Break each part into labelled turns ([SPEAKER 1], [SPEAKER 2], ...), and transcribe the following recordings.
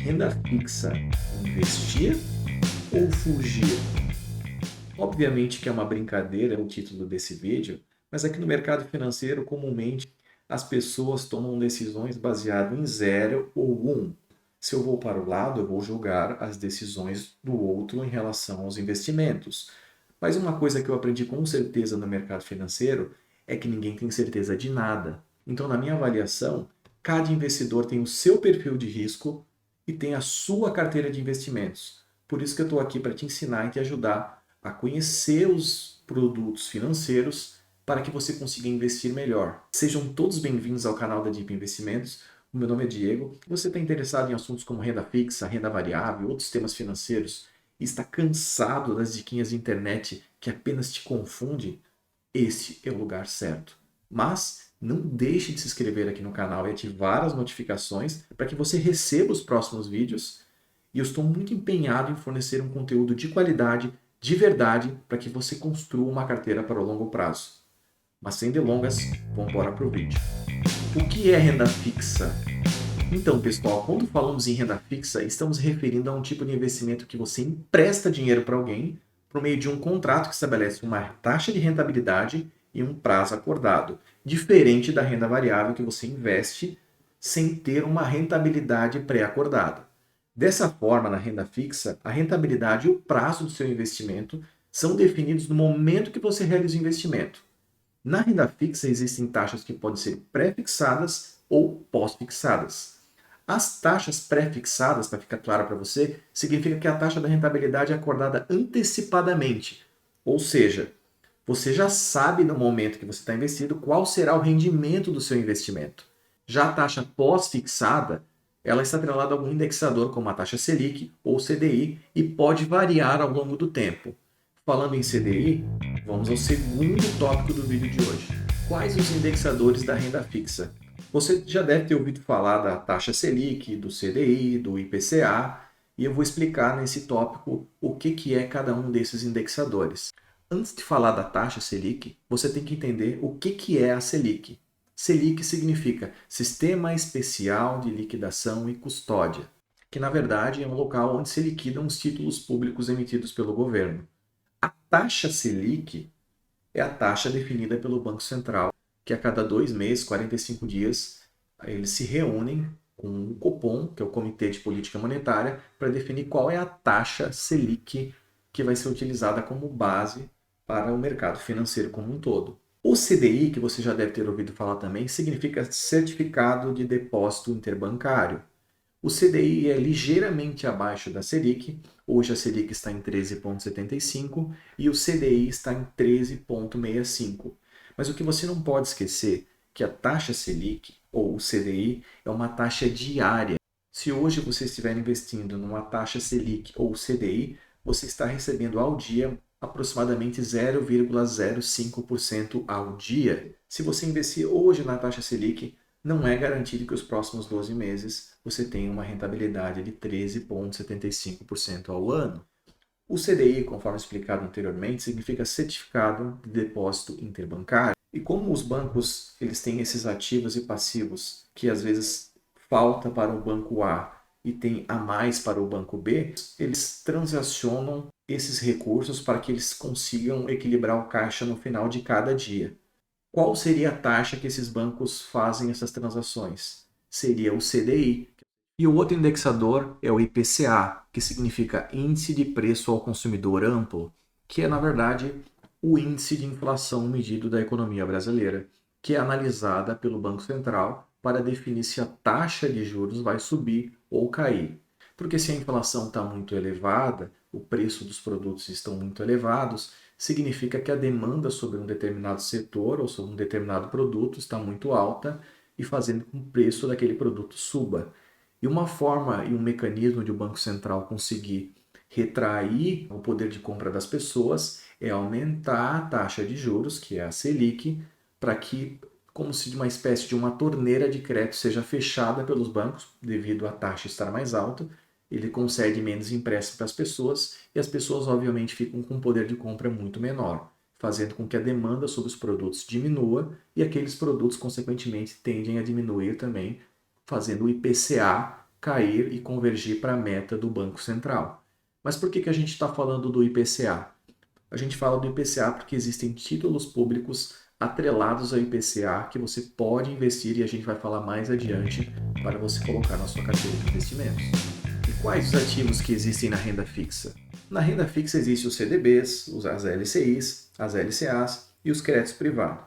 [SPEAKER 1] Renda fixa, investir ou fugir? Obviamente que é uma brincadeira o título desse vídeo, mas aqui no mercado financeiro, comumente, as pessoas tomam decisões baseadas em 0 ou 1. Se eu vou para o lado, eu vou julgar as decisões do outro em relação aos investimentos. Mas uma coisa que eu aprendi com certeza no mercado financeiro é que ninguém tem certeza de nada. Então, na minha avaliação, cada investidor tem o seu perfil de risco e tem a sua carteira de investimentos. Por isso que eu estou aqui para te ensinar e te ajudar a conhecer os produtos financeiros para que você consiga investir melhor. Sejam todos bem-vindos ao canal da Deep Investimentos. O meu nome é Diego. Se você está interessado em assuntos como renda fixa, renda variável, outros temas financeiros e está cansado das diquinhas de internet que apenas te confundem, esse é o lugar certo. Mas não deixe de se inscrever aqui no canal e ativar as notificações para que você receba os próximos vídeos. E eu estou muito empenhado em fornecer um conteúdo de qualidade, de verdade, para que você construa uma carteira para o longo prazo. Mas sem delongas, vamos embora para o vídeo. O que é renda fixa? Então, pessoal, quando falamos em renda fixa, estamos referindo a um tipo de investimento que você empresta dinheiro para alguém por meio de um contrato que estabelece uma taxa de rentabilidade e um prazo acordado, diferente da renda variável que você investe sem ter uma rentabilidade pré-acordada. Dessa forma, na renda fixa, a rentabilidade e o prazo do seu investimento são definidos no momento que você realiza o investimento. Na renda fixa, existem taxas que podem ser pré-fixadas ou pós-fixadas. As taxas pré-fixadas, para ficar claro para você, significa que a taxa da rentabilidade é acordada antecipadamente. Ou seja, você já sabe no momento que você está investido qual será o rendimento do seu investimento. Já a taxa pós-fixada, ela está atrelada a algum indexador como a taxa Selic ou CDI e pode variar ao longo do tempo. Falando em CDI, vamos ao segundo tópico do vídeo de hoje. Quais os indexadores da renda fixa? Você já deve ter ouvido falar da taxa Selic, do CDI, do IPCA, e eu vou explicar nesse tópico o que é cada um desses indexadores. Antes de falar da taxa Selic, você tem que entender o que é a Selic. Selic significa Sistema Especial de Liquidação e Custódia, que na verdade é um local onde se liquidam os títulos públicos emitidos pelo governo. A taxa Selic é a taxa definida pelo Banco Central, que a cada 2 meses, 45 dias, eles se reúnem com o Copom, que é o Comitê de Política Monetária, para definir qual é a taxa Selic que vai ser utilizada como base para o mercado financeiro como um todo. O CDI, que você já deve ter ouvido falar também, significa Certificado de Depósito Interbancário. O CDI é ligeiramente abaixo da Selic. Hoje a Selic está em 13,75 e o CDI está em 13,65. Mas o que você não pode esquecer é que a taxa Selic, ou o CDI, é uma taxa diária. Se hoje você estiver investindo numa taxa Selic ou CDI, você está recebendo ao dia aproximadamente 0,05% ao dia. Se você investir hoje na taxa Selic, não é garantido que os próximos 12 meses você tenha uma rentabilidade de 13,75% ao ano. O CDI, conforme explicado anteriormente, significa Certificado de Depósito Interbancário. E como os bancos eles têm esses ativos e passivos que às vezes falta para o banco A e tem a mais para o banco B, eles transacionam esses recursos para que eles consigam equilibrar o caixa no final de cada dia. Qual seria a taxa que esses bancos fazem essas transações? Seria o CDI. E o outro indexador é o IPCA, que significa Índice de Preço ao Consumidor Amplo, que é, na verdade, o índice de inflação medido da economia brasileira, que é analisada pelo Banco Central para definir se a taxa de juros vai subir ou cair. Porque se a inflação está muito elevada, o preço dos produtos estão muito elevados, significa que a demanda sobre um determinado setor ou sobre um determinado produto está muito alta e fazendo com que o preço daquele produto suba. E uma forma e um mecanismo de o Banco Central conseguir retrair o poder de compra das pessoas é aumentar a taxa de juros, que é a Selic, para que, como se de uma espécie de uma torneira de crédito seja fechada pelos bancos, devido à taxa estar mais alta, ele concede menos empréstimo para as pessoas e as pessoas, obviamente, ficam com um poder de compra muito menor, fazendo com que a demanda sobre os produtos diminua e aqueles produtos, consequentemente, tendem a diminuir também, fazendo o IPCA cair e convergir para a meta do Banco Central. Mas por que a gente está falando do IPCA? A gente fala do IPCA porque existem títulos públicos atrelados ao IPCA que você pode investir e a gente vai falar mais adiante para você colocar na sua carteira de investimentos. E quais os ativos que existem na renda fixa? Na renda fixa existem os CDBs, as LCIs, as LCAs e os créditos privados.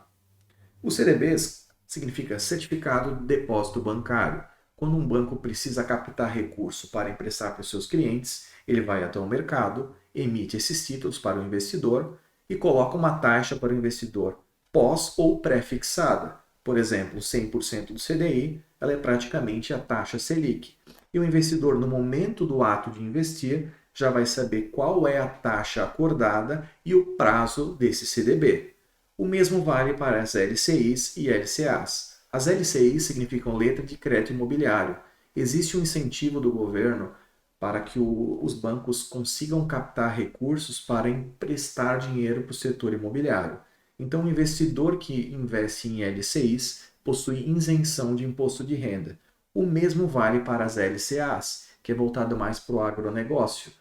[SPEAKER 1] Os CDBs significa Certificado de Depósito Bancário. Quando um banco precisa captar recurso para emprestar para os seus clientes, ele vai até o mercado, emite esses títulos para o investidor e coloca uma taxa para o investidor pós ou pré-fixada. Por exemplo, 100% do CDI, ela é praticamente a taxa Selic. E o investidor, no momento do ato de investir, já vai saber qual é a taxa acordada e o prazo desse CDB. O mesmo vale para as LCIs e LCAs. As LCIs significam letra de crédito imobiliário. Existe um incentivo do governo para que os bancos consigam captar recursos para emprestar dinheiro para o setor imobiliário. Então, o investidor que investe em LCIs possui isenção de imposto de renda. O mesmo vale para as LCAs, que é voltado mais para o agronegócio.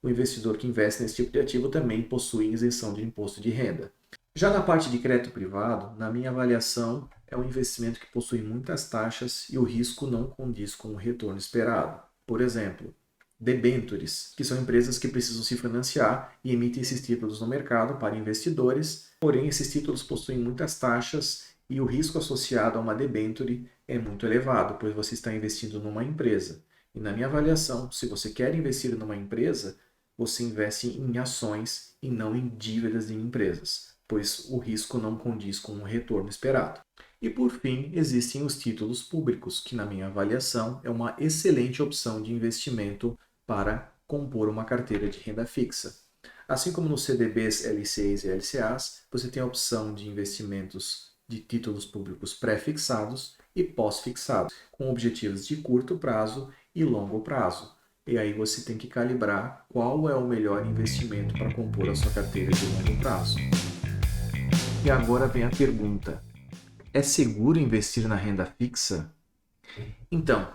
[SPEAKER 1] O investidor que investe nesse tipo de ativo também possui isenção de imposto de renda. Já na parte de crédito privado, na minha avaliação, é um investimento que possui muitas taxas e o risco não condiz com o retorno esperado. Por exemplo, debentures, que são empresas que precisam se financiar e emitem esses títulos no mercado para investidores, porém esses títulos possuem muitas taxas e o risco associado a uma debenture é muito elevado, pois você está investindo numa empresa. E na minha avaliação, se você quer investir numa empresa, você investe em ações e não em dívidas de empresas, pois o risco não condiz com o retorno esperado. E por fim, existem os títulos públicos, que na minha avaliação é uma excelente opção de investimento para compor uma carteira de renda fixa. Assim como nos CDBs, LCIs e LCAs, você tem a opção de investimentos de títulos públicos pré-fixados e pós-fixados, com objetivos de curto prazo e longo prazo. E aí você tem que calibrar qual é o melhor investimento para compor a sua carteira de longo prazo. E agora vem a pergunta: é seguro investir na renda fixa? Então,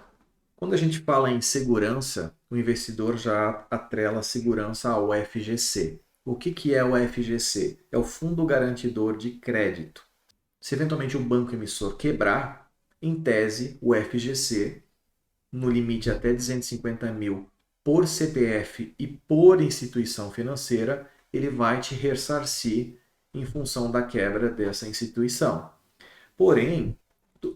[SPEAKER 1] quando a gente fala em segurança, o investidor já atrela a segurança ao FGC. O que é o FGC? É o Fundo Garantidor de Crédito. Se eventualmente o banco emissor quebrar, em tese, o FGC, no limite até 250 mil por CPF e por instituição financeira, ele vai te ressarcir em função da quebra dessa instituição. Porém,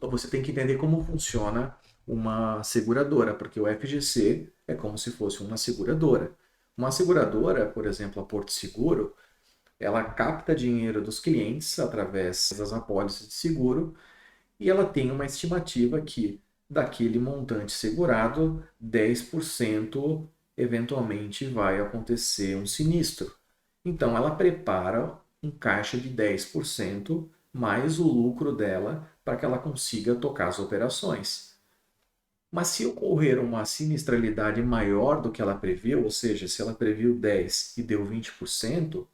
[SPEAKER 1] você tem que entender como funciona uma seguradora, porque o FGC é como se fosse uma seguradora. Uma seguradora, por exemplo, a Porto Seguro, ela capta dinheiro dos clientes através das apólices de seguro e ela tem uma estimativa que daquele montante segurado, 10% eventualmente vai acontecer um sinistro. Então ela prepara um caixa de 10% mais o lucro dela para que ela consiga tocar as operações. Mas se ocorrer uma sinistralidade maior do que ela previu, ou seja, se ela previu 10 e deu 20%,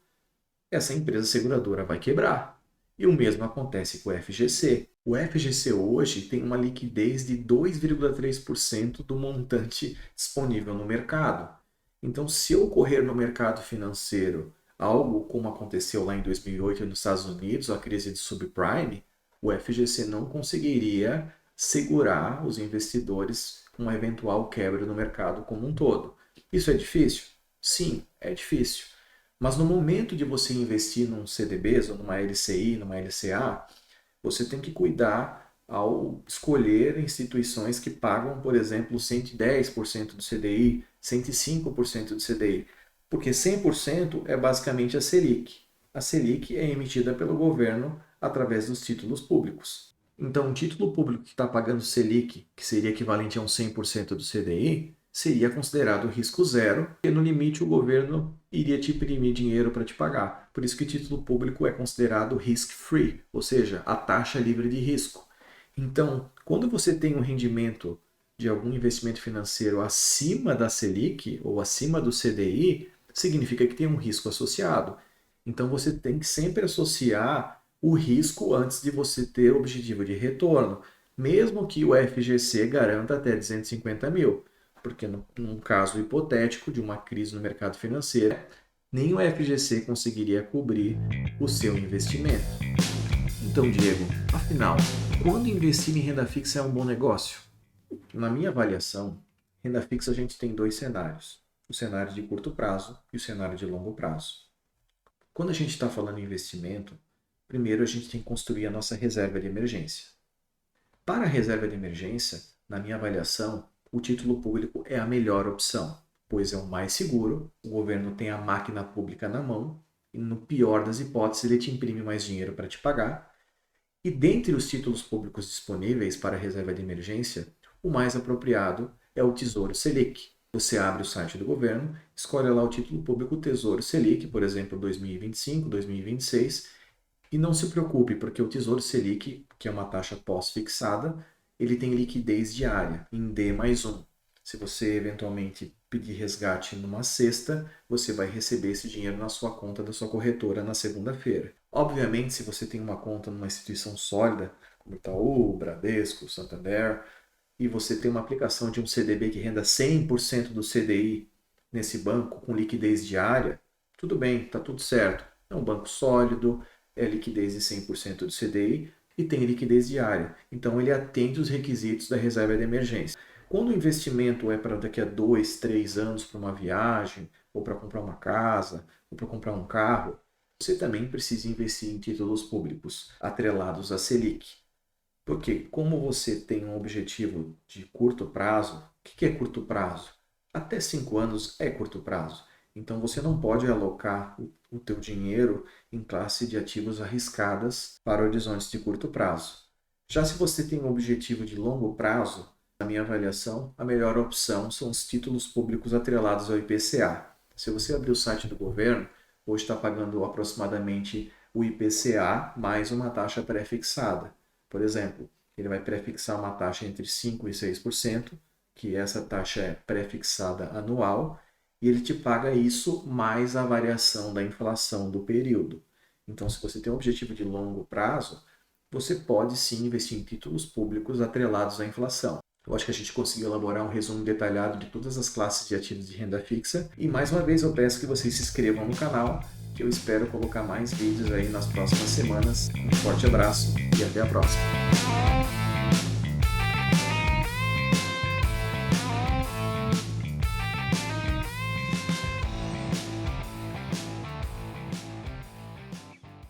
[SPEAKER 1] essa empresa seguradora vai quebrar. E o mesmo acontece com o FGC. O FGC hoje tem uma liquidez de 2,3% do montante disponível no mercado. Então, se ocorrer no mercado financeiro algo como aconteceu lá em 2008 nos Estados Unidos, a crise de subprime, o FGC não conseguiria segurar os investidores com uma eventual quebra no mercado como um todo. Isso é difícil? Sim, é difícil. Mas no momento de você investir num CDBs ou numa LCI, numa LCA, você tem que cuidar ao escolher instituições que pagam, por exemplo, 110% do CDI, 105% do CDI, porque 100% é basicamente a Selic. A Selic é emitida pelo governo através dos títulos públicos. Então, um título público que está pagando Selic, que seria equivalente a um 100% do CDI, seria considerado risco zero, e no limite o governo iria te imprimir dinheiro para te pagar. Por isso que o título público é considerado risk-free, ou seja, a taxa livre de risco. Então, quando você tem um rendimento de algum investimento financeiro acima da Selic ou acima do CDI, significa que tem um risco associado. Então, você tem que sempre associar o risco antes de você ter o objetivo de retorno. mesmo que o FGC garanta até 250 mil, porque num caso hipotético de uma crise no mercado financeiro, nem o FGC conseguiria cobrir o seu investimento. Então, Diego, afinal, quando investir em renda fixa é um bom negócio? Na minha avaliação, renda fixa a gente tem dois cenários: o cenário de curto prazo e o cenário de longo prazo. Quando a gente está falando em investimento, primeiro a gente tem que construir a nossa reserva de emergência. Para a reserva de emergência, na minha avaliação, o título público é a melhor opção, pois é o mais seguro, o governo tem a máquina pública na mão e, no pior das hipóteses, ele te imprime mais dinheiro para te pagar. E dentre os títulos públicos disponíveis para a reserva de emergência, o mais apropriado é o Tesouro Selic. Você abre o site do governo, escolhe lá o título público Tesouro Selic, por exemplo, 2025, 2026, e não se preocupe, porque o Tesouro Selic, que é uma taxa pós-fixada, ele tem liquidez diária, em D mais um. Se você eventualmente pedir resgate numa sexta, você vai receber esse dinheiro na sua conta da sua corretora na segunda-feira. Obviamente, se você tem uma conta numa instituição sólida, como Itaú, Bradesco, Santander, e você tem uma aplicação de um CDB que renda 100% do CDI nesse banco com liquidez diária, tudo bem, está tudo certo. É um banco sólido, é liquidez de 100% do CDI e tem liquidez diária. Então ele atende os requisitos da reserva de emergência. Quando o investimento é para daqui a 2, 3 anos para uma viagem, ou para comprar uma casa, ou para comprar um carro, você também precisa investir em títulos públicos atrelados à Selic. Porque como você tem um objetivo de curto prazo, o que é curto prazo? Até 5 anos é curto prazo. Então você não pode alocar o teu dinheiro em classe de ativos arriscadas para horizontes de curto prazo. Já se você tem um objetivo de longo prazo, na minha avaliação, a melhor opção são os títulos públicos atrelados ao IPCA. Se você abrir o site do governo, hoje está pagando aproximadamente o IPCA mais uma taxa pré-fixada. Por exemplo, ele vai prefixar uma taxa entre 5% e 6%, que essa taxa é prefixada anual, e ele te paga isso mais a variação da inflação do período. Então, se você tem um objetivo de longo prazo, você pode sim investir em títulos públicos atrelados à inflação. Eu acho que a gente conseguiu elaborar um resumo detalhado de todas as classes de ativos de renda fixa. E mais uma vez eu peço que vocês se inscrevam no canal, que eu espero colocar mais vídeos aí nas próximas semanas. Um forte abraço e até a próxima.